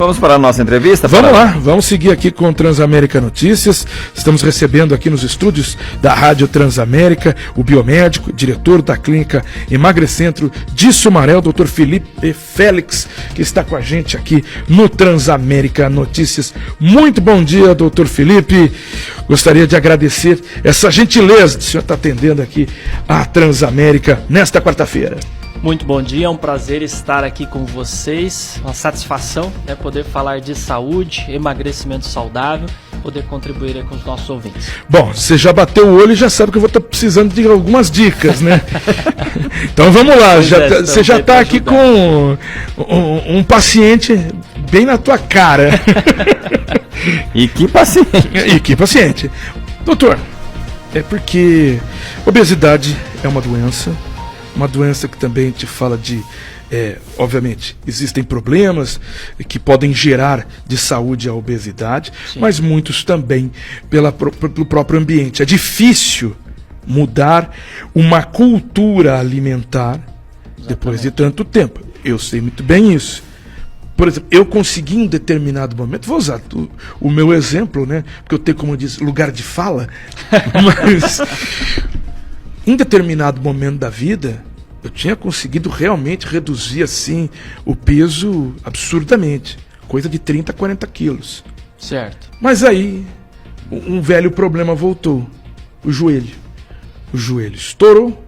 Vamos para a nossa entrevista? Vamos lá, vamos seguir aqui com Transamérica Notícias. Estamos recebendo aqui nos estúdios da Rádio Transamérica o biomédico, diretor da clínica Emagrecentro de Sumaré, o Dr. Felipe Félix, que está com a gente aqui no Transamérica Notícias. Muito bom dia, Dr. Felipe. Gostaria de agradecer essa gentileza de o senhor estar atendendo aqui a Transamérica nesta quarta-feira. Muito bom dia, é um prazer estar aqui com vocês, uma satisfação, né, poder falar de saúde, emagrecimento saudável, poder contribuir com os nossos ouvintes. Bom, você já bateu o olho e já sabe que eu vou estar precisando de algumas dicas, né? Então vamos lá, você já está aqui com um paciente bem na tua cara. E que paciente? E que paciente? Doutor, é porque obesidade é uma doença que também te fala de, obviamente, existem problemas que podem gerar de saúde a obesidade, sim, mas muitos também pelo próprio ambiente. É difícil mudar uma cultura alimentar. Exatamente. Depois de tanto tempo. Eu sei muito bem isso. Por exemplo, eu consegui em um determinado momento, vou usar o meu exemplo, né? Porque eu tenho, como diz, lugar de fala, mas em determinado momento da vida, eu tinha conseguido realmente reduzir assim o peso absurdamente, coisa de 30 a 40 quilos. Certo. Mas aí um velho problema voltou, o joelho. O joelho estourou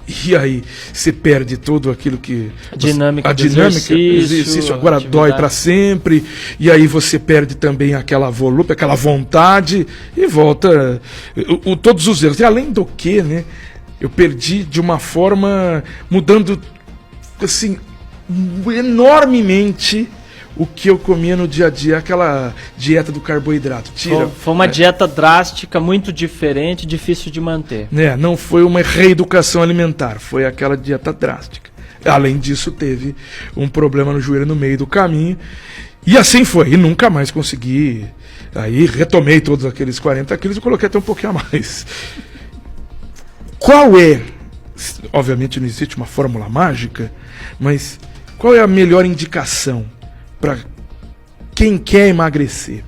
e aí você perde tudo aquilo que... A dinâmica do exercício agora dói para sempre, e aí você perde também aquela volúpia, aquela vontade e volta todos os erros. E além do que, né? Eu perdi de uma forma, mudando assim, enormemente o que eu comia no dia a dia, aquela dieta do carboidrato. Foi uma dieta drástica, muito diferente, difícil de manter. Não foi uma reeducação alimentar, foi aquela dieta drástica. Além disso, teve um problema no joelho no meio do caminho, e assim foi, e nunca mais consegui. Aí retomei todos aqueles 40 quilos e coloquei até um pouquinho a mais. Qual é, obviamente não existe uma fórmula mágica, mas qual é a melhor indicação para quem quer emagrecer?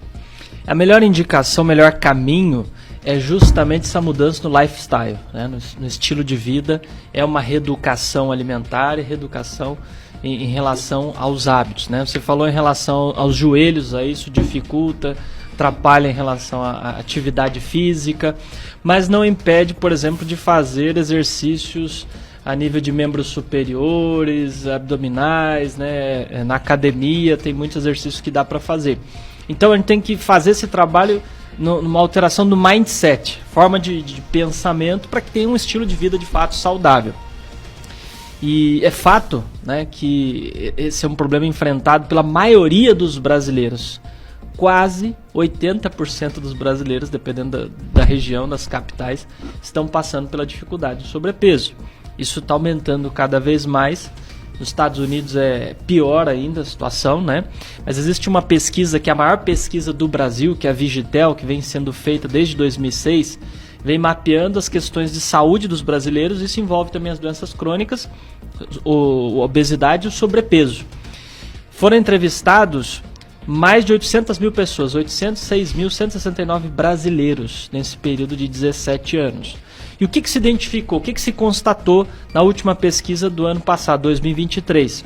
A melhor indicação, o melhor caminho é justamente essa mudança no lifestyle, né? No estilo de vida. É uma reeducação alimentar e reeducação em relação aos hábitos, né? Você falou em relação aos joelhos, aí isso dificulta, atrapalha em relação à atividade física, mas não impede, por exemplo, de fazer exercícios a nível de membros superiores, abdominais, né? Na academia tem muitos exercícios que dá para fazer. Então a gente tem que fazer esse trabalho numa alteração do mindset, forma de pensamento, para que tenha um estilo de vida de fato saudável. E é fato, né, que esse é um problema enfrentado pela maioria dos brasileiros. Quase 80% dos brasileiros, dependendo da região, das capitais, estão passando pela dificuldade do sobrepeso. Isso está aumentando cada vez mais. Nos Estados Unidos é pior ainda a situação, né? Mas existe uma pesquisa, que é a maior pesquisa do Brasil, que é a Vigitel, que vem sendo feita desde 2006, vem mapeando as questões de saúde dos brasileiros. Isso envolve também as doenças crônicas, a obesidade e o sobrepeso. Foram entrevistados mais de 800 mil pessoas, 806.169 brasileiros nesse período de 17 anos. E o que se identificou, o que se constatou na última pesquisa do ano passado, 2023?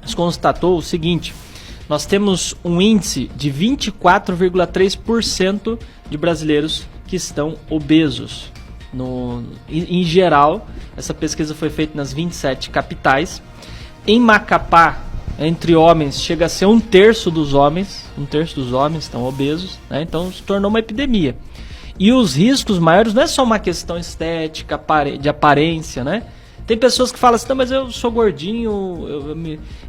Se constatou o seguinte: nós temos um índice de 24,3% de brasileiros que estão obesos. Em geral, essa pesquisa foi feita nas 27 capitais. Em Macapá, entre homens, chega a ser um terço dos homens estão obesos, né? Então se tornou uma epidemia. E os riscos maiores não é só uma questão estética, de aparência, né? Tem pessoas que falam assim: não, mas eu sou gordinho,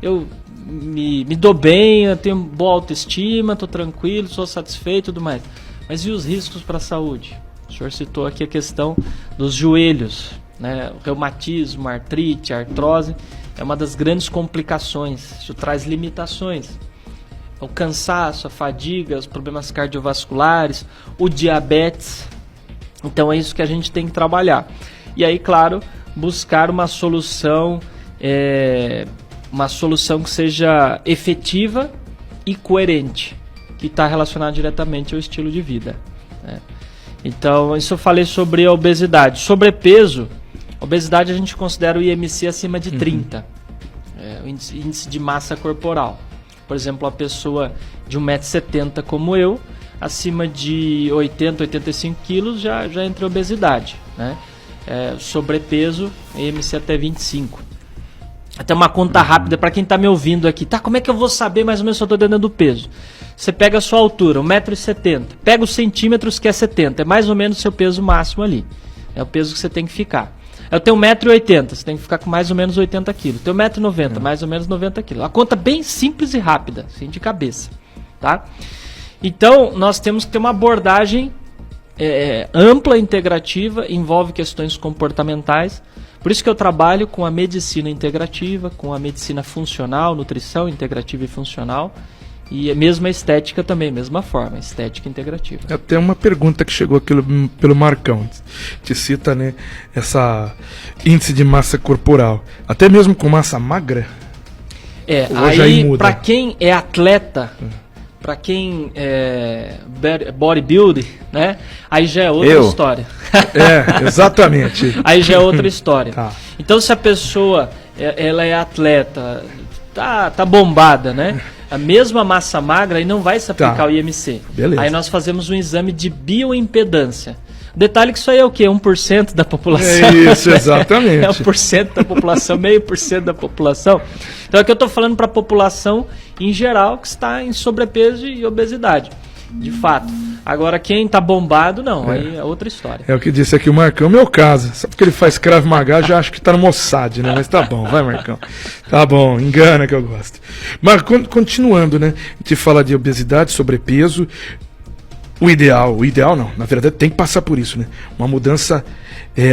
eu me dou bem, eu tenho boa autoestima, estou tranquilo, sou satisfeito e tudo mais. Mas e os riscos para a saúde? O senhor citou aqui a questão dos joelhos, né? O reumatismo, artrite, artrose é uma das grandes complicações. Isso traz limitações. O cansaço, a fadiga, os problemas cardiovasculares, o diabetes. Então é isso que a gente tem que trabalhar. E aí, claro, buscar uma solução que seja efetiva e coerente, que está relacionado diretamente ao estilo de vida, né? Então, isso eu falei sobre a obesidade. Sobrepeso, obesidade a gente considera o IMC acima de 30, o índice de massa corporal. Por exemplo, a pessoa de 1,70 m como eu, acima de 80, 85 quilos já entra em obesidade, né? Sobrepeso, IMC até 25. Até uma conta rápida para quem está me ouvindo aqui. Tá, como é que eu vou saber mais ou menos se eu estou dentro do peso? Você pega a sua altura, 1,70 m, pega os centímetros que é 70, é mais ou menos o seu peso máximo ali. É o peso que você tem que ficar. Eu tenho 1,80 m, você tem que ficar com mais ou menos 80 kg. Tenho 1,90 m, mais ou menos 90 kg. Uma conta bem simples e rápida, assim, de cabeça, tá? Então, nós temos que ter uma abordagem ampla, integrativa, envolve questões comportamentais. Por isso que eu trabalho com a medicina integrativa, com a medicina funcional, nutrição integrativa e funcional, e mesmo a estética também, mesma forma, estética integrativa. Até uma pergunta que chegou aqui pelo Marcão, te cita, né, essa índice de massa corporal, até mesmo com massa magra? Aí para quem é atleta, para quem é bodybuilder, né, aí já é outra história. Exatamente. Aí já é outra história. Tá. Então, se a pessoa ela é atleta, tá bombada, né? A mesma massa magra, aí não vai se aplicar o IMC. Beleza. Aí nós fazemos um exame de bioimpedância. Detalhe que isso aí é o quê? 1% da população. É isso, exatamente. É 1% da população, 0,5% da população. Então aqui eu estou falando para a população em geral que está em sobrepeso e obesidade. De fato. Agora quem está bombado, não. Aí é outra história. É o que disse aqui o Marcão, meu caso. Só porque ele faz Krav Maga, já acho que está no Mossad, né? Mas tá bom, vai, Marcão. Tá bom, engana que eu gosto. Mas continuando, né? A gente fala de obesidade, sobrepeso. O ideal não, na verdade tem que passar por isso, né? Uma mudança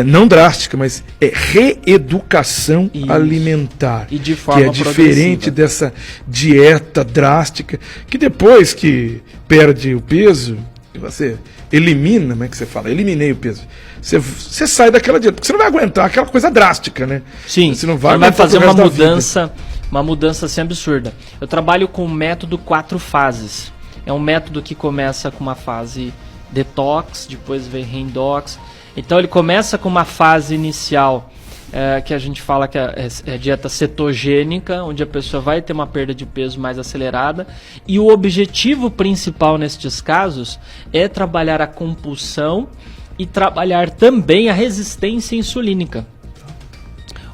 não drástica, mas reeducação alimentar. E de forma que é diferente dessa dieta drástica, que depois que perde o peso, você elimina, como é que você fala? Eliminei o peso. Você sai daquela dieta, porque você não vai aguentar aquela coisa drástica, né? Sim, você não vai fazer uma mudança assim absurda. Eu trabalho com o método 4 fases. É um método que começa com uma fase detox, depois vem reindox. Então ele começa com uma fase inicial que a gente fala que é dieta cetogênica, onde a pessoa vai ter uma perda de peso mais acelerada. E o objetivo principal nestes casos é trabalhar a compulsão e trabalhar também a resistência insulínica.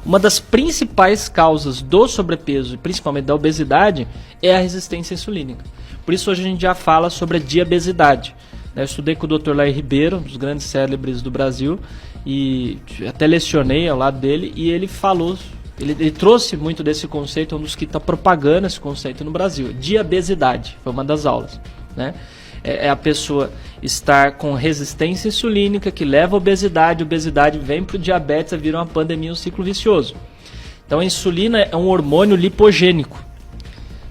Uma das principais causas do sobrepeso, e principalmente da obesidade, é a resistência insulínica. Por isso hoje a gente já fala sobre a diabesidade. Eu estudei com o Dr. Lair Ribeiro, um dos grandes célebres do Brasil, e até lecionei ao lado dele, e ele falou, ele trouxe muito desse conceito, um dos que está propagando esse conceito no Brasil. Diabesidade, foi uma das aulas, né? É a pessoa estar com resistência insulínica, que leva à obesidade vem para o diabetes, vira uma pandemia, um ciclo vicioso. Então a insulina é um hormônio lipogênico.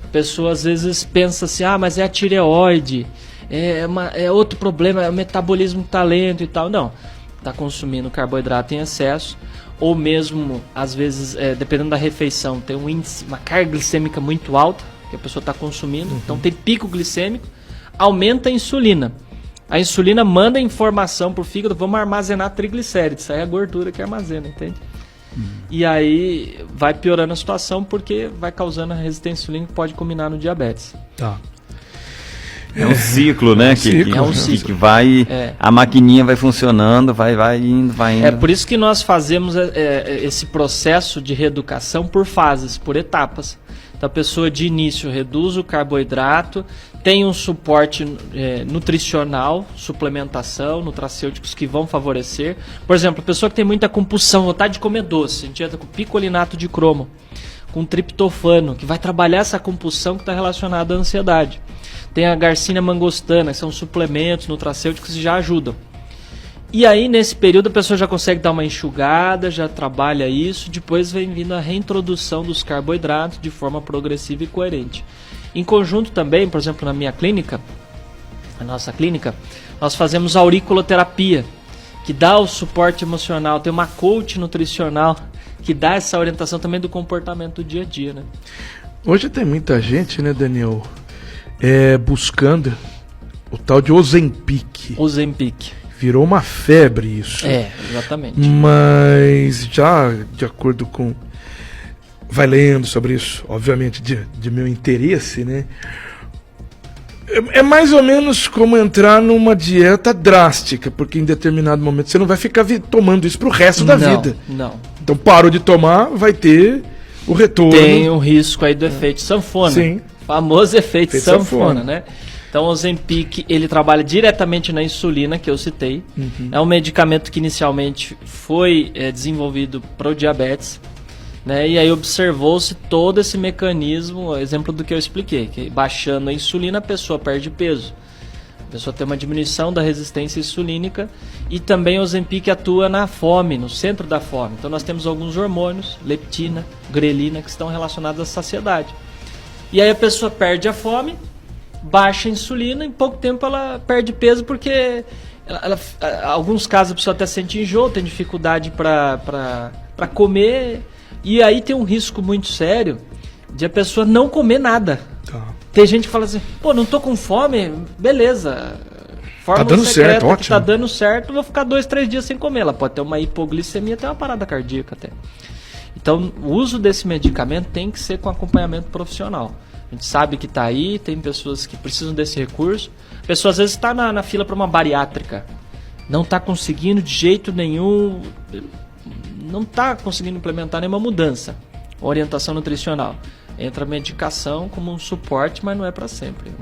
A pessoa às vezes pensa assim, mas é a tireoide, é outro problema, é o metabolismo que está lento e tal. Não, está consumindo carboidrato em excesso, ou mesmo, às vezes, dependendo da refeição, tem um índice, uma carga glicêmica muito alta, que a pessoa está consumindo, então tem pico glicêmico, aumenta a insulina. A insulina manda informação para o fígado, vamos armazenar triglicéridos, isso aí é a gordura que armazena, entende? E aí vai piorando a situação porque vai causando a resistência insulínica que pode culminar no diabetes. Tá. É um ciclo, né? Que vai. A maquininha vai funcionando, vai indo. É por isso que nós fazemos esse processo de reeducação por fases, por etapas. Então a pessoa de início reduz o carboidrato, tem um suporte nutricional, suplementação, nutracêuticos que vão favorecer. Por exemplo, a pessoa que tem muita compulsão, vontade de comer doce, a gente entra com picolinato de cromo, com triptofano, que vai trabalhar essa compulsão que está relacionada à ansiedade. Tem a Garcinia mangostana, que são suplementos nutracêuticos que já ajudam. E aí, nesse período, a pessoa já consegue dar uma enxugada, já trabalha isso, depois vem vindo a reintrodução dos carboidratos de forma progressiva e coerente. Em conjunto também, por exemplo, na minha clínica, na nossa clínica, nós fazemos auriculoterapia, que dá o suporte emocional, tem uma coach nutricional, que dá essa orientação também do comportamento do dia a dia, né? Hoje tem muita gente, né, Daniel, buscando o tal de Ozempic. Ozempic. Virou uma febre isso. Exatamente. Mas já de acordo com... Vai lendo sobre isso, obviamente, de meu interesse, né? É mais ou menos como entrar numa dieta drástica, porque em determinado momento você não vai ficar tomando isso pro resto da vida. Não. Então parou de tomar, vai ter o retorno. Tem o risco aí do efeito sanfona. Sim. Famoso efeito sanfona, né? Então o Ozempic, ele trabalha diretamente na insulina, que eu citei. É um medicamento que inicialmente foi desenvolvido para o diabetes, né? E aí observou-se todo esse mecanismo, exemplo do que eu expliquei, que baixando a insulina a pessoa perde peso. A pessoa tem uma diminuição da resistência insulínica e também o Ozempic atua na fome, no centro da fome. Então nós temos alguns hormônios, leptina, grelina, que estão relacionados à saciedade. E aí a pessoa perde a fome, baixa a insulina, em pouco tempo ela perde peso porque alguns casos a pessoa até sente enjoo, tem dificuldade para comer, e aí tem um risco muito sério de a pessoa não comer nada. Tem gente que fala assim, pô, não tô com fome, beleza, fórmula tá dando secreta certo, que tá dando certo, vou ficar 2-3 dias sem comer. Ela pode ter uma hipoglicemia, até uma parada cardíaca até. Então o uso desse medicamento tem que ser com acompanhamento profissional. A gente sabe que está aí, tem pessoas que precisam desse recurso. A pessoa às vezes está na fila para uma bariátrica, não está conseguindo de jeito nenhum, não está conseguindo implementar nenhuma mudança, orientação nutricional. Entra a medicação como um suporte, mas não é para sempre,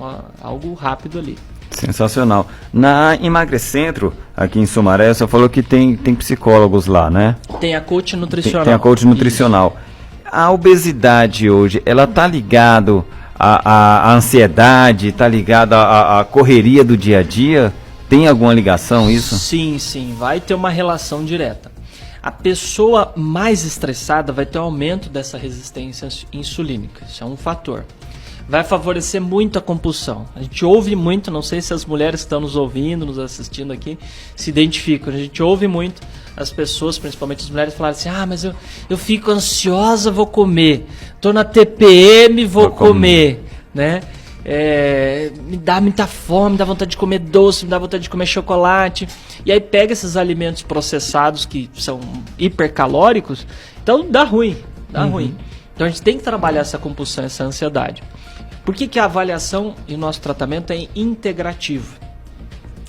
algo rápido ali. Sensacional. Na Emagrecentro, aqui em Sumaré, você falou que tem psicólogos lá, né? Tem a coach nutricional. Tem a coach nutricional. Isso. A obesidade hoje, ela está ligada à ansiedade, está ligada à correria do dia a dia? Tem alguma ligação isso? Sim, vai ter uma relação direta. A pessoa mais estressada vai ter um aumento dessa resistência insulínica, isso é um fator. Vai favorecer muito a compulsão. A gente ouve muito, não sei se as mulheres que estão nos ouvindo, nos assistindo aqui, se identificam. A gente ouve muito as pessoas, principalmente as mulheres, falarem assim, mas eu fico ansiosa, vou comer. Tô na TPM, vou comer. Né? Me dá muita fome, me dá vontade de comer doce, me dá vontade de comer chocolate. E aí pega esses alimentos processados que são hipercalóricos, então dá ruim. Então a gente tem que trabalhar essa compulsão, essa ansiedade. Por que a avaliação e o nosso tratamento é integrativo?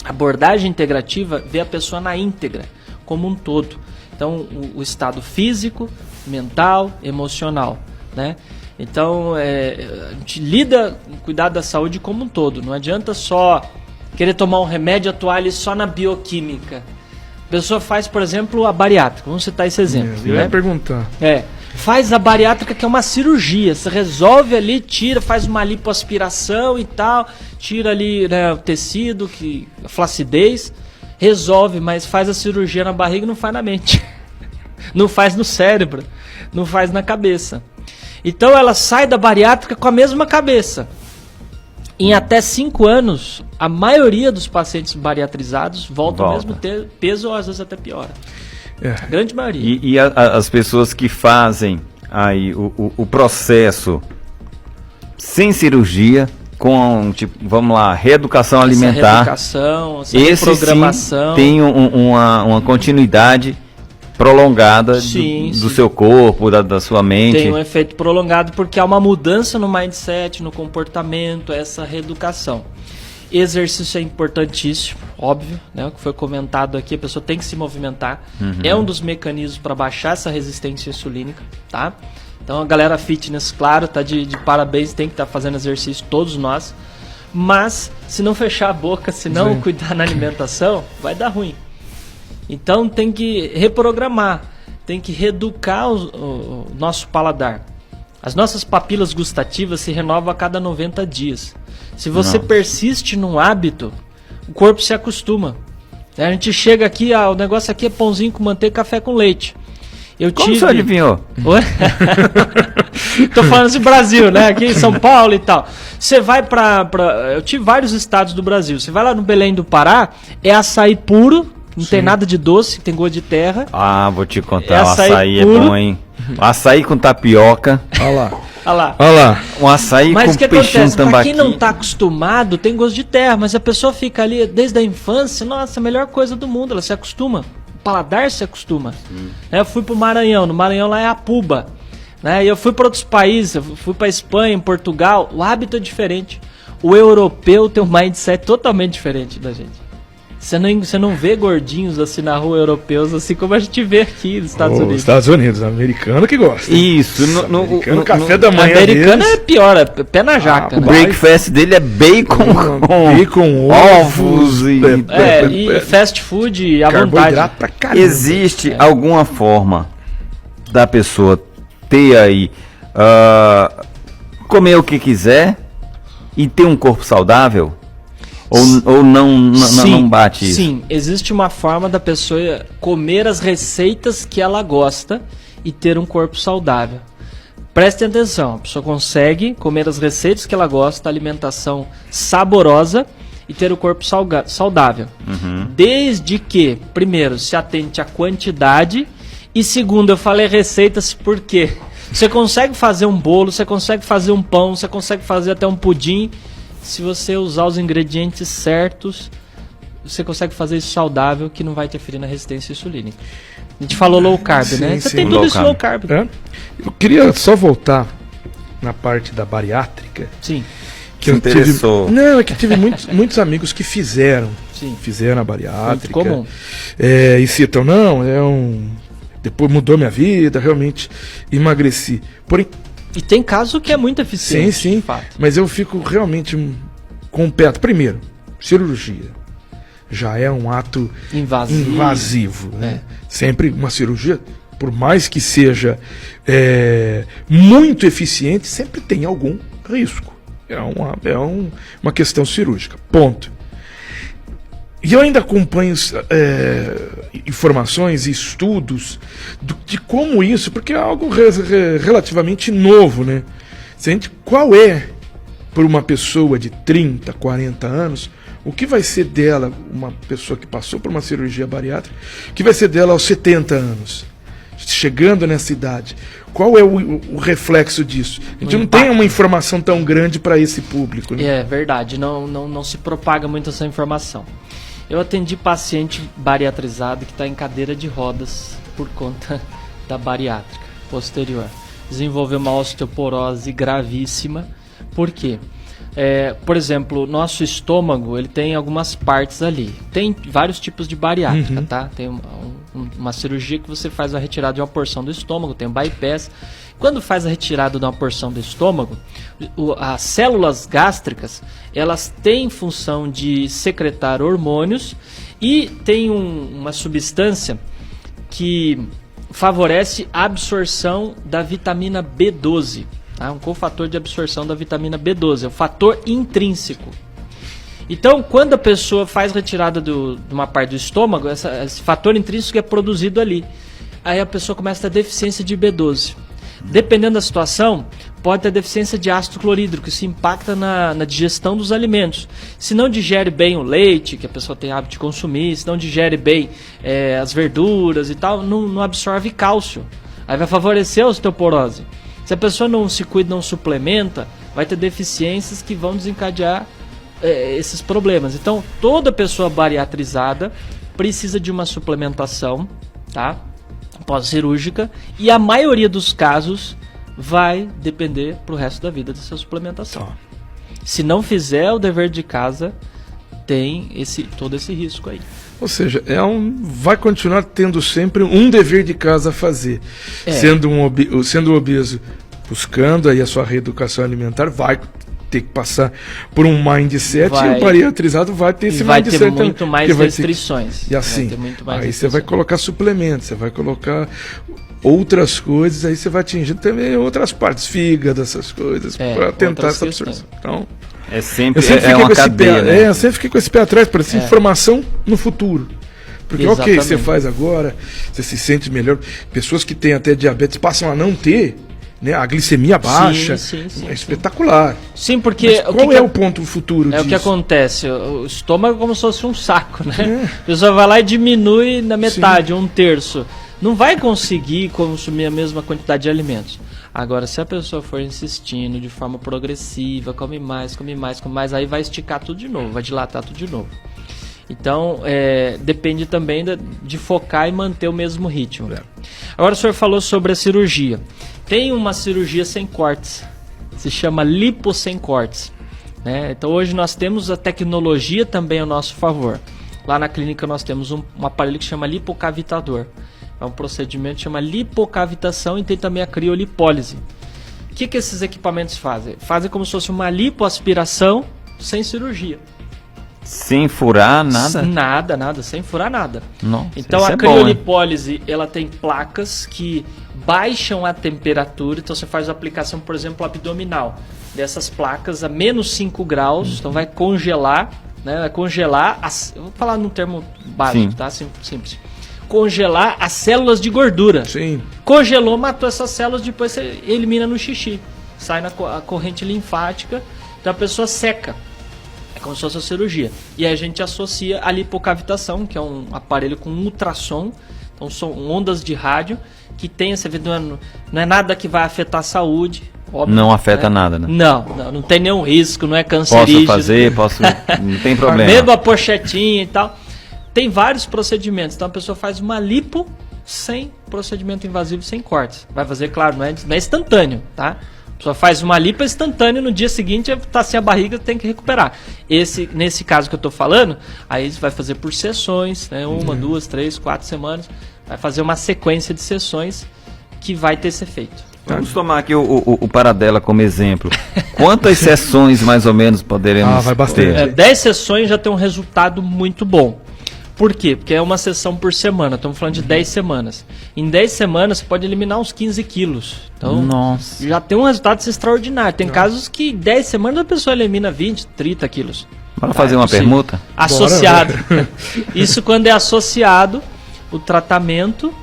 A abordagem integrativa vê a pessoa na íntegra, como um todo. Então, o estado físico, mental, emocional, né? Então, a gente lida com o cuidado da saúde como um todo. Não adianta só querer tomar um remédio, atuar ali só na bioquímica. A pessoa faz, por exemplo, a bariátrica. Vamos citar esse exemplo. Eu ia perguntar. Faz a bariátrica, que é uma cirurgia. Você resolve ali, tira, faz uma lipoaspiração e tal, tira ali, né, o tecido, a flacidez, resolve, mas faz a cirurgia na barriga e não faz na mente. Não faz no cérebro, não faz na cabeça. Então ela sai da bariátrica com a mesma cabeça. Em até 5 anos, a maioria dos pacientes bariatrizados voltam ao mesmo peso ou às vezes até piora. A grande maioria. E as pessoas que fazem aí o processo sem cirurgia, com, tipo, vamos lá, reeducação alimentar. Reeducação, essa programação. Tem uma continuidade prolongada do seu corpo, da sua mente. Tem um efeito prolongado porque há uma mudança no mindset, no comportamento, essa reeducação. Exercício é importantíssimo, óbvio, né? O que foi comentado aqui, a pessoa tem que se movimentar. É um dos mecanismos para baixar essa resistência insulínica, tá? Então a galera fitness, claro, tá de parabéns, tem que estar fazendo exercício, todos nós. Mas se não fechar a boca, se não cuidar na alimentação, vai dar ruim. Então tem que reprogramar, tem que reeducar o nosso paladar. As nossas papilas gustativas se renovam a cada 90 dias. Se você persiste num hábito, o corpo se acostuma. A gente chega aqui, o negócio aqui é pãozinho com manteiga e café com leite. Como você adivinhou? Tô falando de Brasil, né? Aqui em São Paulo e tal. Você vai eu tive vários estados do Brasil. Você vai lá no Belém do Pará, é açaí puro, não tem nada de doce, tem gosto de terra. Vou te contar, o açaí é bom, hein? Açaí com tapioca. Olha lá. lá. Olha lá. Um açaí Mas o com que peixinho acontece? Pra tambaqui. quem não tá acostumado, tem gosto de terra, mas a pessoa fica ali desde a infância, nossa, a melhor coisa do mundo, ela se acostuma. O paladar se acostuma. Eu fui pro Maranhão, no Maranhão lá é a puba. E eu fui para outros países, eu fui pra Espanha, em Portugal, o hábito é diferente. O europeu tem um mindset totalmente diferente da gente. Você não vê gordinhos assim na rua europeus, assim como a gente vê aqui nos Estados Unidos. Estados Unidos, americano que gosta. Isso, Americano, café da manhã Americano deles. é pior, é pé na jaca, o né? breakfast dele é bacon com Bacon, ovos e... E fast food à vontade. Carboidrato pra caramba. Existe alguma forma da pessoa ter aí, comer o que quiser e ter um corpo saudável? Ou não bate isso? Sim, existe uma forma da pessoa comer as receitas que ela gosta e ter um corpo saudável. Prestem atenção, a pessoa consegue comer as receitas que ela gosta, alimentação saborosa e ter o corpo saudável. Desde que, primeiro, se atente à quantidade e segundo, eu falei receitas por quê? Você consegue fazer um bolo, você consegue fazer um pão, você consegue fazer até um pudim. Se você usar os ingredientes certos, você consegue fazer isso saudável, que não vai interferir na resistência insulínica. A gente falou low carb, né? Você tem tudo isso low carb. Eu queria só voltar na parte da bariátrica. Sim. Que eu interessou. Não, é que tive muitos amigos que fizeram a bariátrica. Muito comum. E citam, depois mudou minha vida, realmente emagreci. Porém, e tem caso que é muito eficiente. Sim, mas eu fico realmente com o pé. Primeiro, cirurgia. Já é um ato invasivo. Né? Sempre uma cirurgia, por mais que seja muito eficiente, sempre tem algum risco. É uma questão cirúrgica. Ponto. E eu ainda acompanho informações e estudos de como isso, porque é algo relativamente novo, né? Qual é, por uma pessoa de 30, 40 anos, o que vai ser dela, uma pessoa que passou por uma cirurgia bariátrica, o que vai ser dela aos 70 anos, chegando nessa idade? Qual é o reflexo disso? A gente não tem uma informação tão grande para esse público, né? É verdade, não se propaga muito essa informação. Eu atendi paciente bariatrizado que está em cadeira de rodas por conta da bariátrica posterior. Desenvolveu uma osteoporose gravíssima. Por quê? Por exemplo, nosso estômago, ele tem algumas partes ali. Tem vários tipos de bariátrica, tá? Tem uma cirurgia que você faz a retirada de uma porção do estômago, tem um bypass. Quando faz a retirada de uma porção do estômago, as células gástricas, elas têm função de secretar hormônios e tem uma substância que favorece a absorção da vitamina B12. Tá? Um cofator de absorção da vitamina B12, é o fator intrínseco. Então, quando a pessoa faz retirada de uma parte do estômago, esse fator intrínseco é produzido ali. Aí a pessoa começa a ter deficiência de B12. Dependendo da situação, pode ter deficiência de ácido clorídrico, isso impacta na digestão dos alimentos. Se não digere bem o leite, que a pessoa tem hábito de consumir, se não digere bem as verduras e tal, não absorve cálcio. Aí vai favorecer a osteoporose. Se a pessoa não se cuida, não suplementa, vai ter deficiências que vão desencadear esses problemas. Então, toda pessoa bariatrizada precisa de uma suplementação, tá? Pós-cirúrgica, e a maioria dos casos vai depender pro resto da vida dessa suplementação. Se não fizer o dever de casa, tem todo esse risco aí. Ou seja, vai continuar tendo sempre um dever de casa a fazer. Sendo obeso, buscando aí a sua reeducação alimentar, vai ter que passar por um mindset, e o bariatrizado vai ter esse mindset. Vai ter muito mais restrições. E assim, aí você vai colocar suplementos, você vai colocar outras coisas, aí você vai atingir também outras partes, fígado, essas coisas, para tentar essa absorção. Então, sempre é uma cadeia, né? Eu sempre fiquei com esse pé atrás para essa informação no futuro. Porque, ok, você faz agora, você se sente melhor. Pessoas que têm até diabetes passam a não ter, né, a glicemia baixa. Sim, é espetacular. Sim, porque... Mas qual é o ponto futuro disso? O que acontece, o estômago é como se fosse um saco, né? A pessoa vai lá e diminui na metade, um terço. Não vai conseguir consumir a mesma quantidade de alimentos. Agora, se a pessoa for insistindo de forma progressiva, come mais, aí vai esticar tudo de novo, vai dilatar tudo de novo. Então, depende também de focar e manter o mesmo ritmo. Agora, o senhor falou sobre a cirurgia. Tem uma cirurgia sem cortes, se chama lipo sem cortes, né? Então, hoje nós temos a tecnologia também a nosso favor. Lá na clínica nós temos um aparelho que chama lipocavitador. É um procedimento que chama lipocavitação e tem também a criolipólise. O que esses equipamentos fazem? Fazem como se fosse uma lipoaspiração sem cirurgia. Sem furar nada? Nada, sem furar nada. Nossa, então a criolipólise, ela tem placas que baixam a temperatura, então você faz a aplicação, por exemplo, abdominal. Dessas placas a menos 5 graus, então vai congelar, né? Vai congelar, eu vou falar num termo básico, Sim. tá? Simples. Congelar as células de gordura. Sim. Congelou, matou essas células, depois você elimina no xixi. Sai na corrente linfática, então a pessoa seca. É como se fosse a cirurgia. E aí a gente associa a lipocavitação, que é um aparelho com ultrassom, então são ondas de rádio, que tem essa vida, não é nada que vai afetar a saúde. Óbvio, não afeta nada, né? Não tem nenhum risco, não é cancerígeno. Posso fazer, não tem problema. Mesmo a pochetinha e tal. Tem vários procedimentos, então a pessoa faz uma lipo sem procedimento invasivo, sem cortes. Vai fazer, claro, não é instantâneo, tá? A pessoa faz uma lipo instantânea, no dia seguinte tá sem a barriga, tem que recuperar. Nesse caso que eu tô falando, aí vai fazer por sessões, né? 1, 2, 3, 4 semanas. Vai fazer uma sequência de sessões que vai ter esse efeito. Vamos tomar aqui o Paradela como exemplo. Quantas sessões mais ou menos poderemos vai bastante. ter? 10 sessões já tem um resultado muito bom. Por quê? Porque é uma sessão por semana, estamos falando de 10 semanas. Em 10 semanas você pode eliminar uns 15 quilos. Então, Nossa. já tem um resultado extraordinário. Tem casos que em 10 semanas a pessoa elimina 20, 30 quilos. Bora fazer uma permuta? Associado. Isso quando é associado o tratamento,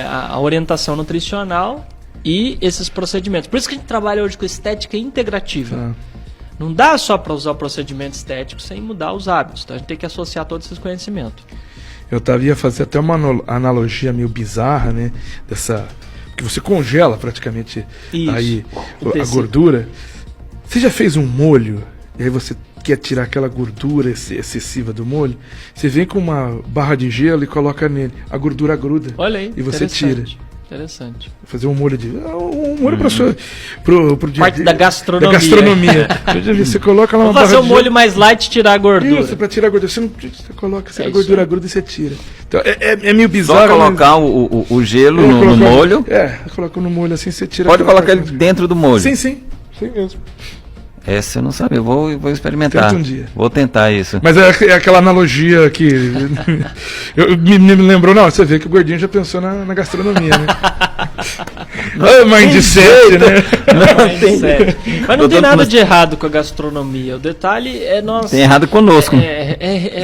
a orientação nutricional e esses procedimentos. Por isso que a gente trabalha hoje com estética integrativa. Não dá só para usar o procedimento estético sem mudar os hábitos. Então a gente tem que associar todos esses conhecimentos. Eu ia fazer até uma analogia meio bizarra, né? Porque você congela praticamente Isso, aí o a tecido. gordura. Você já fez um molho e aí você quer tirar aquela gordura excessiva do molho? Você vem com uma barra de gelo e coloca nele. A gordura gruda. Olha aí, e você tira. Interessante. Fazer um molho para sua Parte da gastronomia. Da gastronomia. Você coloca lá uma Vou fazer barra um de molho mais light e tirar a gordura. Isso, para tirar a gordura. Você coloca a isso gordura aí. gruda e você tira. Então, é meio bizarro. Só colocar o gelo no molho. Coloca no molho assim, você tira. Pode colocar ele dentro do molho. Sim mesmo. Essa eu não sabia, eu vou experimentar. Tenta um dia. Vou tentar isso. Mas é aquela analogia que me lembrou, não, você vê que o gordinho já pensou na gastronomia, né? Mindset, né? Mindset. Mas não tem nada de errado com a gastronomia. O detalhe é nós... Tem errado conosco.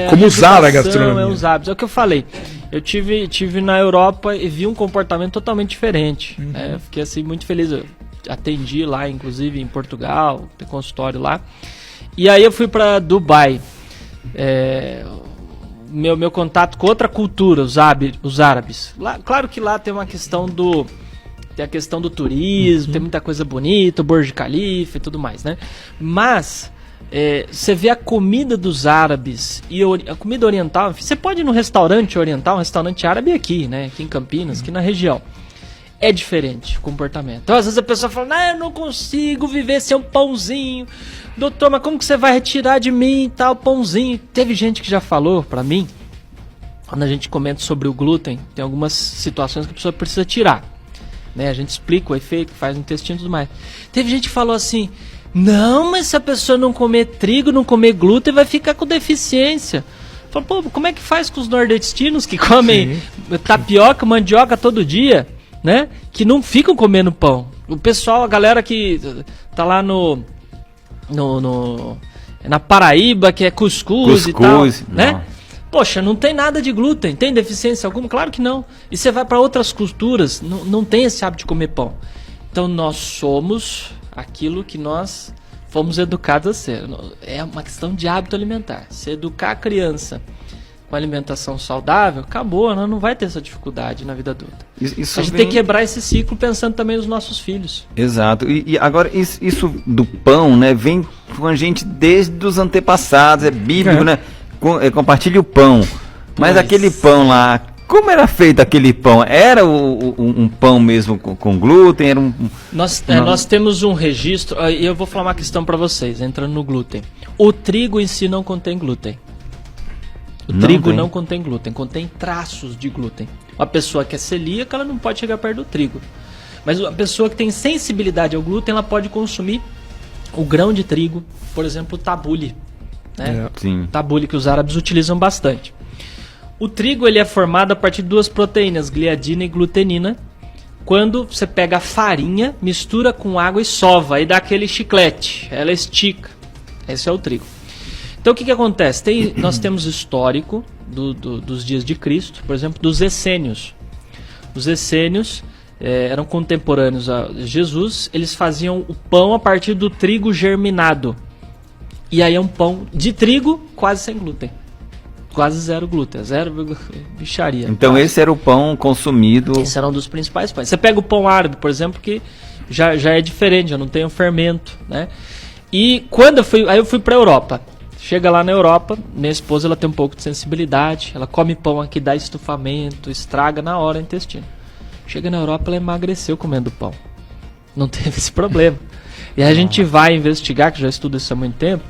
Como usar a educação, gastronomia. É os hábitos. É o que eu falei. Eu tive na Europa e vi um comportamento totalmente diferente. Né? Fiquei assim muito feliz. Eu atendi lá, inclusive em Portugal, tem consultório lá. E aí eu fui para Dubai. Meu contato com outra cultura, os árabes. Lá, claro que lá tem uma questão tem a questão do turismo, tem muita coisa bonita, o Burj Khalifa e tudo mais, né? Mas você vê a comida dos árabes e a comida oriental. Você pode ir num restaurante oriental, um restaurante árabe aqui, né? Aqui em Campinas, aqui na região. É diferente o comportamento. Então, às vezes a pessoa fala, eu não consigo viver sem um pãozinho. Doutor, mas como que você vai retirar de mim tal pãozinho? Teve gente que já falou pra mim, quando a gente comenta sobre o glúten, tem algumas situações que a pessoa precisa tirar. Né? A gente explica o efeito que faz no intestino e tudo mais. Teve gente que falou assim, não, mas se a pessoa não comer trigo, não comer glúten, vai ficar com deficiência. Falei, pô, como é que faz com os nordestinos que comem tapioca, mandioca todo dia? Né? Que não ficam comendo pão. O pessoal, a galera que tá lá na Paraíba, que é cuscuz e tal, né? Poxa, não tem nada de glúten, tem deficiência alguma? Claro que não. E você vai para outras culturas, não tem esse hábito de comer pão. Então nós somos aquilo que nós fomos educados a ser. É uma questão de hábito alimentar. Se educar a criança com alimentação saudável, acabou, né? Não vai ter essa dificuldade na vida adulta. Isso A gente tem que quebrar esse ciclo pensando também nos nossos filhos. Exato. E agora, isso do pão, né, vem com a gente desde os antepassados, é bíblico, né? Compartilhe o pão. Mas Pois. aquele pão lá, como era feito aquele pão? Era um pão mesmo com glúten? Era Nós temos um registro, e eu vou falar uma questão para vocês, entrando no glúten. O trigo em si não contém glúten. O trigo não contém glúten, contém traços de glúten. Uma pessoa que é celíaca, ela não pode chegar perto do trigo. Mas a pessoa que tem sensibilidade ao glúten, ela pode consumir o grão de trigo, por exemplo, o tabule. Né? Sim. Tabule que os árabes utilizam bastante. O trigo ele é formado a partir de duas proteínas, gliadina e glutenina. Quando você pega a farinha, mistura com água e sova, aí dá aquele chiclete, ela estica. Esse é o trigo. Então o que acontece? Nós temos histórico dos dias de Cristo, por exemplo, dos essênios. Os essênios eram contemporâneos a Jesus, eles faziam o pão a partir do trigo germinado. E aí é um pão de trigo quase sem glúten. Quase zero glúten, zero bicharia. Então quase. esse era o pão consumido. Esse era um dos principais pães. Você pega o pão árabe, por exemplo, que já é diferente, já não tem o fermento, né? E quando eu fui para a Europa. Chega lá na Europa, minha esposa ela tem um pouco de sensibilidade, ela come pão aqui, dá estufamento, estraga na hora o intestino. Chega na Europa, ela emagreceu comendo pão. Não teve esse problema. E a gente vai investigar, que já estudo isso há muito tempo,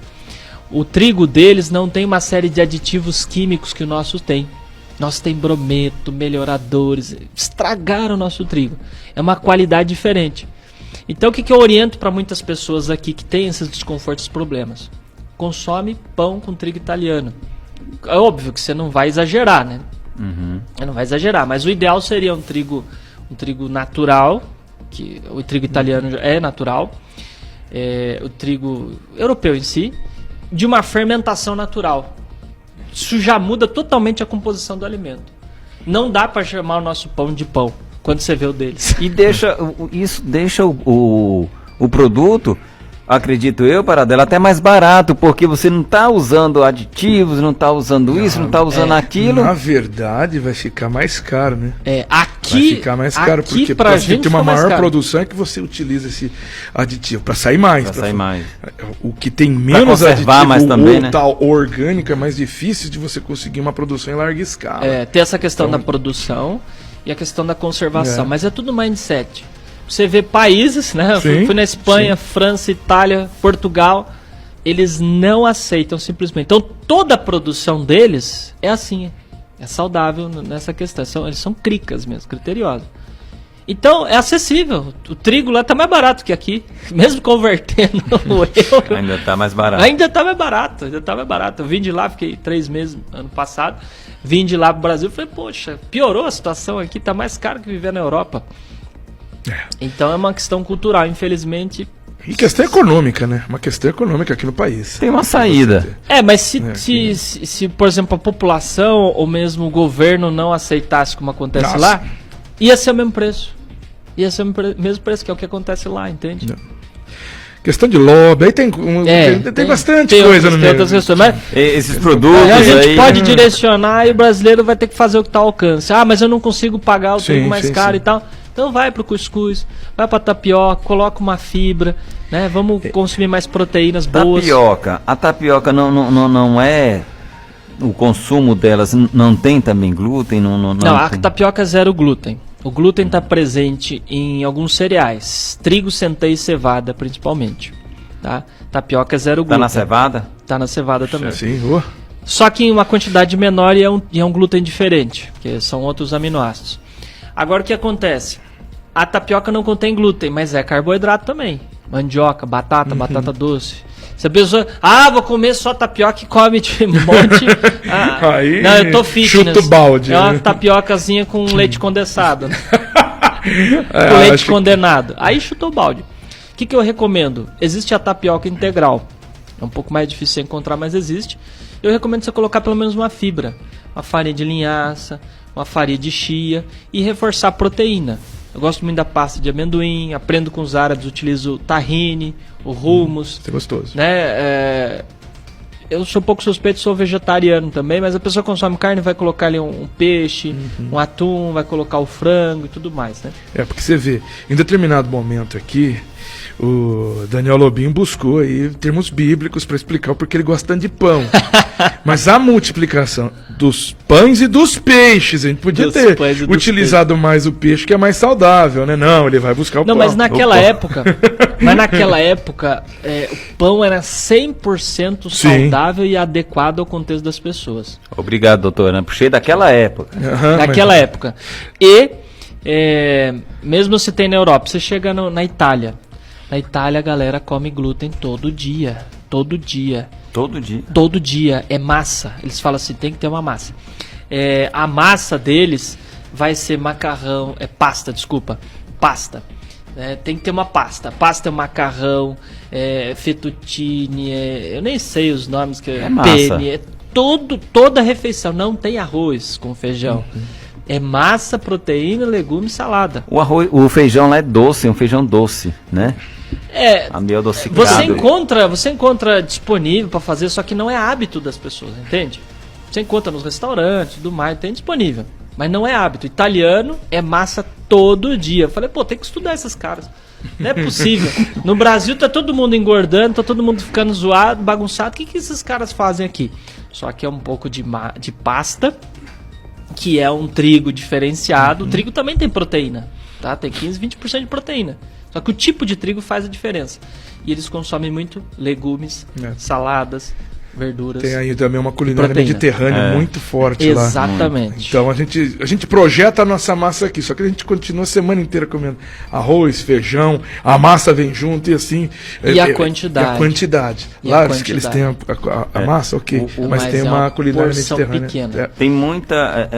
o trigo deles não tem uma série de aditivos químicos que o nosso tem. Nosso tem brometo, melhoradores, estragaram o nosso trigo. É uma qualidade diferente. Então o que eu oriento para muitas pessoas aqui que têm esses desconfortos e problemas? Consome pão com trigo italiano. É óbvio que você não vai exagerar, né? Uhum. Não vai exagerar, mas o ideal seria um trigo natural, que o trigo italiano é natural, o trigo europeu em si, de uma fermentação natural. Isso já muda totalmente a composição do alimento. Não dá para chamar o nosso pão de pão quando você vê o deles. E isso deixa o produto, acredito eu, Paradela, até mais barato, porque você não está usando aditivos, não está usando isso, não está usando aquilo. Na verdade, vai ficar mais caro, né? Aqui Vai ficar mais caro, porque pra para você gente ter uma fica mais maior caro. produção é que você utiliza esse aditivo para sair mais. Pra sair mais. O que tem menos conservar aditivo mais também, ou né? tal orgânico é mais difícil de você conseguir uma produção em larga escala. Tem essa questão Então- da produção e a questão da conservação, É. mas é tudo mindset. Você vê países, né? Eu Sim, fui na Espanha, sim. França, Itália, Portugal, eles não aceitam simplesmente. Então toda a produção deles é assim, é saudável nessa questão. Eles são cricas mesmo, criteriosos. Então é acessível. O trigo lá tá mais barato que aqui, mesmo convertendo o euro. Ainda está mais barato. Ainda tá mais barato. Eu vim de lá, fiquei 3 meses ano passado. Vim de lá pro Brasil, falei, poxa, piorou a situação aqui, tá mais caro que viver na Europa. Então é uma questão cultural, infelizmente. E questão econômica, né? Uma questão econômica aqui no país. Tem uma saída. Mas aqui- se, por exemplo, a população ou mesmo o governo não aceitasse como acontece Nossa. lá, ia ser o mesmo preço. Ia ser o mesmo preço, que é o que acontece lá, entende? Questão de lobby, aí tem bastante coisa no tem meio. outras questões, mas Esses produtos a gente aí... pode direcionar e o brasileiro vai ter que fazer o que está ao alcance. Mas eu não consigo pagar o Sim, trigo mais sim, caro sim. e tal. Então vai pro cuscuz, vai pra tapioca, coloca uma fibra, né? Vamos consumir mais proteínas boas. A tapioca não é... O consumo delas não tem também glúten? Não, A tem. tapioca é zero glúten. O glúten está presente em alguns cereais, trigo, centeio e cevada principalmente. Tá? Tapioca é zero Tá glúten. na cevada? Tá na cevada também. Sim, Só que em uma quantidade menor e é um glúten diferente, porque são outros aminoácidos. Agora o que acontece? A tapioca não contém glúten, mas é carboidrato também. Mandioca, batata doce. Se a pessoa, vou comer só tapioca e come de um monte. Aí, não, eu tô fitness. chuta o balde, É uma né? tapiocazinha com leite condensado. Né? Com acho leite que- condenado. Aí chutou o balde. O que eu recomendo? Existe a tapioca integral. É um pouco mais difícil de encontrar, mas existe. Eu recomendo você colocar pelo menos uma fibra. Uma farinha de linhaça, uma farinha de chia e reforçar a proteína. Eu gosto muito da pasta de amendoim, aprendo com os árabes, utilizo o tahine, o hummus. Isso é gostoso. Né? eu sou um pouco suspeito, sou vegetariano também, mas a pessoa consome carne, vai colocar ali um peixe, um atum, vai colocar o frango e tudo mais, né? Porque você vê, em determinado momento aqui, o Daniel Lobinho buscou aí termos bíblicos para explicar o porquê ele gosta tanto de pão. Mas a multiplicação dos pães e dos peixes, a gente podia ter utilizado mais o peixe, que é mais saudável, né? Não, ele vai buscar o pão. Não, mas naquela época, o pão era 100% saudável e adequado ao contexto das pessoas. Obrigado, doutora. Puxei daquela época. Daquela época. E, mesmo se tem na Europa, você chega na Itália. Na Itália a galera come glúten todo dia. Todo dia. Todo dia? Todo dia. É massa. Eles falam assim, tem que ter uma massa. A massa deles vai ser macarrão... pasta. Tem que ter uma pasta. Pasta é macarrão, fettuccine, eu nem sei os nomes. Massa. Toda refeição. Não tem arroz com feijão. É massa, proteína, legume e salada. O feijão lá é doce, é um feijão doce, né? Meio adocicado. Você encontra disponível para fazer, só que não é hábito das pessoas, entende? Você encontra nos restaurantes, tudo mais, tem disponível. Mas não é hábito. Italiano é massa todo dia. Eu falei, tem que estudar esses caras. Não é possível. No Brasil tá todo mundo engordando, tá todo mundo ficando zoado, bagunçado. O que esses caras fazem aqui? Só que é um pouco de pasta, que é um trigo diferenciado. O trigo também tem proteína, tá? Tem 15, 20% de proteína. Só que o tipo de trigo faz a diferença. E eles consomem muito legumes, saladas, verduras. Tem aí também uma culinária mediterrânea muito forte lá. Exatamente. Então a gente projeta a nossa massa aqui, só que a gente continua a semana inteira comendo arroz, feijão, a massa vem junto e assim. E a quantidade. Lá que eles têm a massa, ok. Mas tem uma culinária mediterrânea. Pequena. Tem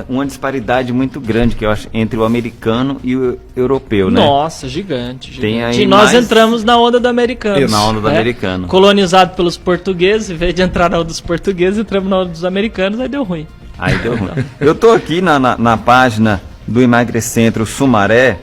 uma disparidade muito grande, que eu acho, entre o americano e o europeu, né? Nossa, gigante. Tem aí e nós entramos na onda do americano. Na onda do americano. Colonizado pelos portugueses, em vez de entrar na onda dos portugueses, entramos na onda dos americanos, aí deu ruim. Eu tô aqui na página do Emagrecentro Sumaré,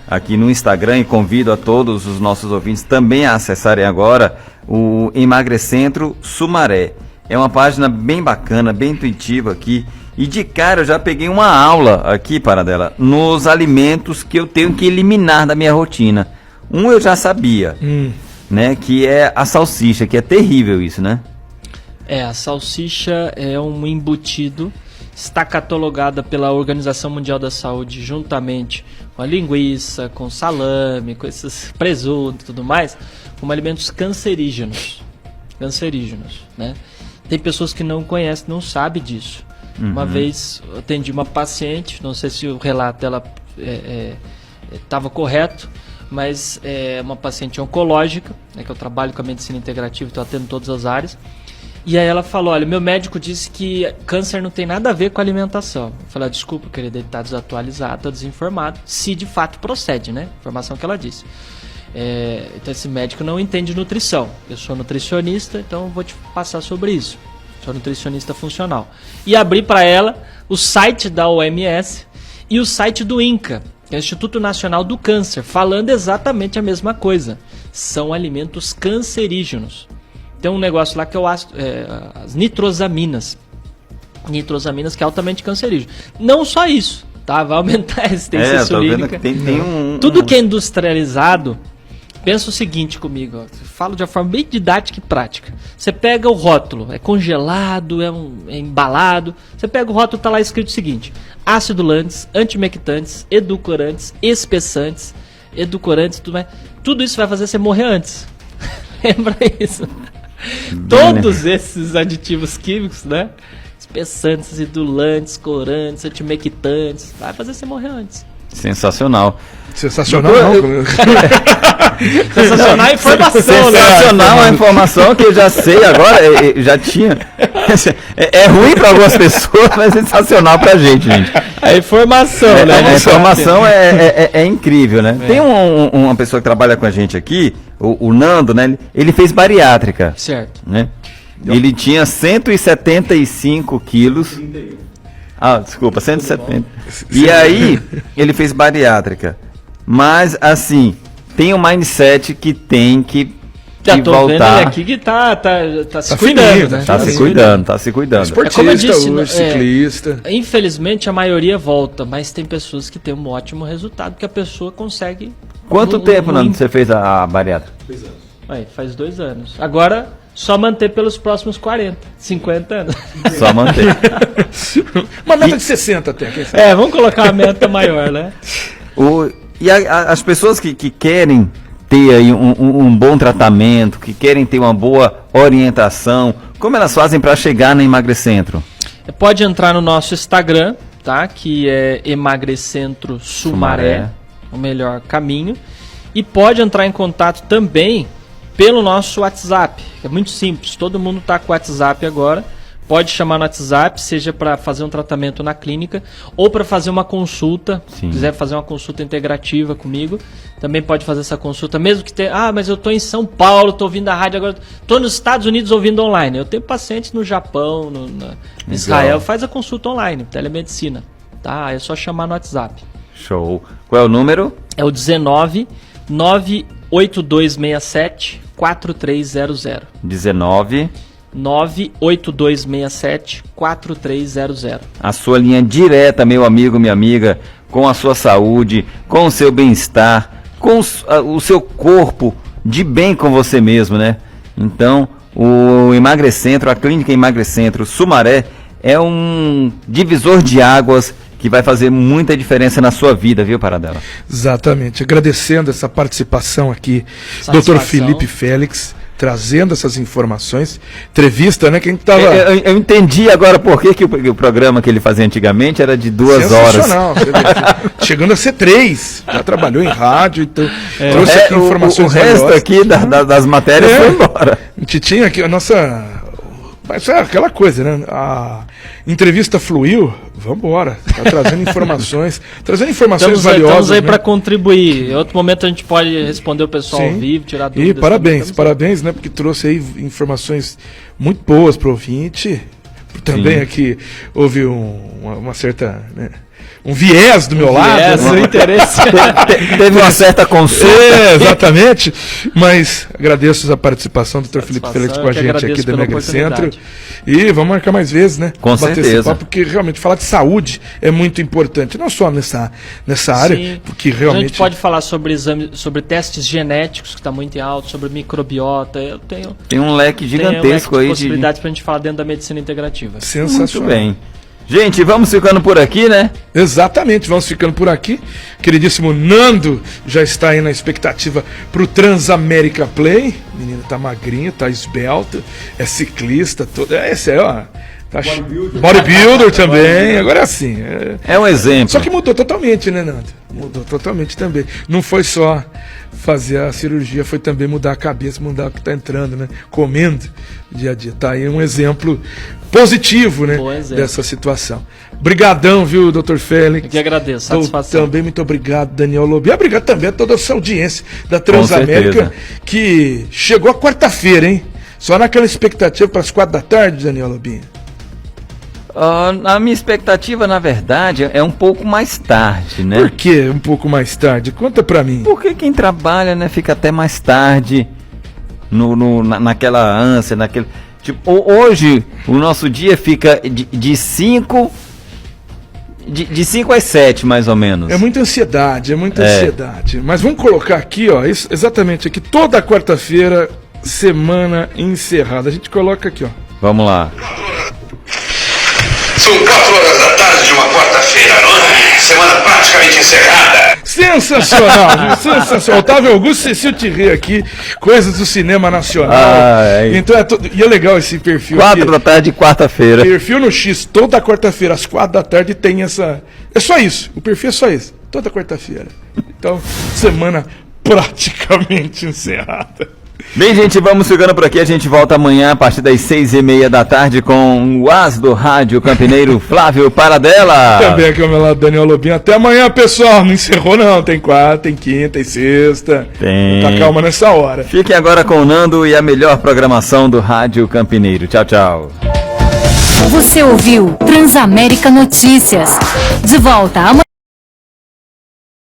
aqui no Instagram, e convido a todos os nossos ouvintes também a acessarem agora o Emagrecentro Sumaré. É uma página bem bacana, bem intuitiva aqui, e de cara eu já peguei uma aula aqui, Paradela, nos alimentos que eu tenho que eliminar da minha rotina. Eu já sabia, né, que é a salsicha, que é terrível isso, né? A salsicha é um embutido, está catalogada pela Organização Mundial da Saúde juntamente com a linguiça, com salame, com esses presunto e tudo mais, como alimentos cancerígenos, né? Tem pessoas que não conhecem, não sabem disso. Uma vez eu atendi uma paciente, não sei se o relato dela estava correto, mas é uma paciente oncológica, né, que eu trabalho com a medicina integrativa, estou atendendo todas as áreas. E aí ela falou, olha, meu médico disse que câncer não tem nada a ver com alimentação. Eu falei, desculpa, querida, ele está desatualizado, está desinformado, se de fato procede, né? Informação que ela disse. Então esse médico não entende nutrição. Eu sou nutricionista, então vou te passar sobre isso. Sou nutricionista funcional. E abri para ela o site da OMS e o site do INCA, que é o Instituto Nacional do Câncer, falando exatamente a mesma coisa. São alimentos cancerígenos. Tem um negócio lá que é as nitrosaminas. Nitrosaminas, que é altamente cancerígeno. Não só isso, tá? Vai aumentar a resistência insulínica. Tudo que é industrializado, pensa o seguinte comigo, falo de uma forma bem didática e prática. Você pega o rótulo, é congelado, é embalado. Você pega o rótulo, tá lá escrito o seguinte: acidulantes, antimectantes, edulcorantes, espessantes, tudo mais. Tudo isso vai fazer você morrer antes. Lembra isso? Todos esses aditivos químicos, né? Espessantes, acidulantes, corantes, antimectantes, vai fazer você morrer antes. Sensacional. Sensacional, não. Sensacional a informação, sensacional a informação que eu já sei agora, já tinha. É ruim para algumas pessoas, mas é sensacional pra gente. A informação, né? A informação é incrível, né? Tem uma pessoa que trabalha com a gente aqui, o Nando, né? Ele fez bariátrica. Certo. Né? Ele tinha 175 quilos. Desculpa, 170. E aí, ele fez bariátrica. Mas, assim, tem um mindset que tem que e voltar. Vendo aqui que tá se cuidando, fininho, né? Tá se cuidando. Esportista, como eu disse, hoje, ciclista. Infelizmente a maioria volta, mas tem pessoas que têm um ótimo resultado, que a pessoa consegue. Quanto tempo, Nando, você fez a bariátrica? 2 anos. Faz 2 anos. Agora, só manter pelos próximos 40, 50 anos. Só manter. Uma meta de 60 até. Quem sabe? Vamos colocar uma meta maior, né? As pessoas que querem ter aí um bom tratamento, que querem ter uma boa orientação, como elas fazem para chegar na Emagrecentro? Pode entrar no nosso Instagram, tá? Que é Emagrecentro Sumaré, o melhor caminho. E pode entrar em contato também pelo nosso WhatsApp. É muito simples, todo mundo está com o WhatsApp agora. Pode chamar no WhatsApp, seja para fazer um tratamento na clínica ou para fazer uma consulta. Se quiser fazer uma consulta integrativa comigo, também pode fazer essa consulta. Mesmo que tenha, mas eu estou em São Paulo, estou ouvindo a rádio agora, estou nos Estados Unidos ouvindo online. Eu tenho pacientes no Japão, no Israel, faz a consulta online, telemedicina. Tá? É só chamar no WhatsApp. Show. Qual é o número? É o 19 98267 4300. 19 98267 4300. A sua linha direta, meu amigo, minha amiga, com a sua saúde, com o seu bem-estar, com o seu corpo de bem com você mesmo, né? Então, o Emagrecentro, a clínica Emagrecentro Sumaré é um divisor de águas que vai fazer muita diferença na sua vida, viu, Paradela? Exatamente. Agradecendo essa participação aqui, Dr. Felipe Félix, trazendo essas informações. Entrevista, né? Que a gente tava... eu entendi agora por que o programa que ele fazia antigamente era de 2 horas. Sensacional. Chegando a ser 3. Já trabalhou em rádio, então trouxe aqui informações. O resto aqui das matérias foi embora. A gente tinha aqui a nossa... Mas é aquela coisa, né? A entrevista fluiu, vamos embora. Tá trazendo informações, valiosas. Estamos aí, né? para contribuir. Em outro momento a gente pode responder o pessoal ao vivo, tirar dúvidas. E parabéns, né? Porque trouxe aí informações muito boas para o ouvinte. Também aqui houve uma certa... Né? Um viés do meu lado. Um interesse. Teve uma certa consulta. Exatamente. Mas agradeço a participação do Dr. Felipe Félix com a gente aqui da Emagrecentro. E vamos marcar mais vezes, né? Com certeza. Porque realmente falar de saúde é muito importante. Não só nessa área, porque realmente... A gente pode falar sobre sobre testes genéticos, que está muito em alto, sobre microbiota. Tem um leque gigantesco aí de possibilidades para a gente falar dentro da medicina integrativa. Sensacional. Muito bem. Gente, vamos ficando por aqui, né? Exatamente, vamos ficando por aqui. Queridíssimo Nando já está aí na expectativa pro Transamérica Play. Menina tá magrinha, tá esbelta, é ciclista, esse aí, ó. Tá bodybuilder também, agora é assim. É um exemplo. Só que mudou totalmente, né, Nando? Mudou totalmente também. Não foi só fazer a cirurgia, foi também mudar a cabeça, mudar o que tá entrando, né? Comendo dia a dia. Tá aí um exemplo positivo, né? Dessa situação. Brigadão, viu, Dr. Félix? Eu que agradeço, satisfação. Também muito obrigado, Daniel Lobinho. Obrigado também a toda essa audiência da Transamérica, que chegou a quarta-feira, hein? Só naquela expectativa para as 4 da tarde, Daniel Lobinho. A minha expectativa, na verdade, é um pouco mais tarde, né? Por que um pouco mais tarde? Conta pra mim. Porque quem trabalha, né, fica até mais tarde naquela ânsia, naquele... Tipo, hoje, o nosso dia fica de 5 às 7, mais ou menos. É muita ansiedade, ansiedade. Mas vamos colocar aqui, ó, exatamente aqui, toda quarta-feira, semana encerrada. A gente coloca aqui, ó. Vamos lá. São 4 horas da tarde de uma quarta-feira, semana praticamente encerrada. Sensacional, sensacional. Otávio Augusto, Cecil Thierry aqui, coisas do cinema nacional. Então e é legal esse perfil 4 aqui. da tarde, quarta-feira. Perfil no X, toda quarta-feira, às 4 da tarde tem essa... É só isso, o perfil é só isso, toda quarta-feira. Então, semana praticamente encerrada. Bem, gente, vamos ficando por aqui. A gente volta amanhã a partir das 6h30 da tarde com o as do Rádio Campineiro, Flávio Paradela. Também aqui ao meu lado, Daniel Lobinho. Até amanhã, pessoal. Não encerrou, não. Tem quarta, tem quinta, tem sexta. Tem. Tá calma nessa hora. Fiquem agora com o Nando e a melhor programação do Rádio Campineiro. Tchau, tchau. Você ouviu Transamérica Notícias. De volta amanhã.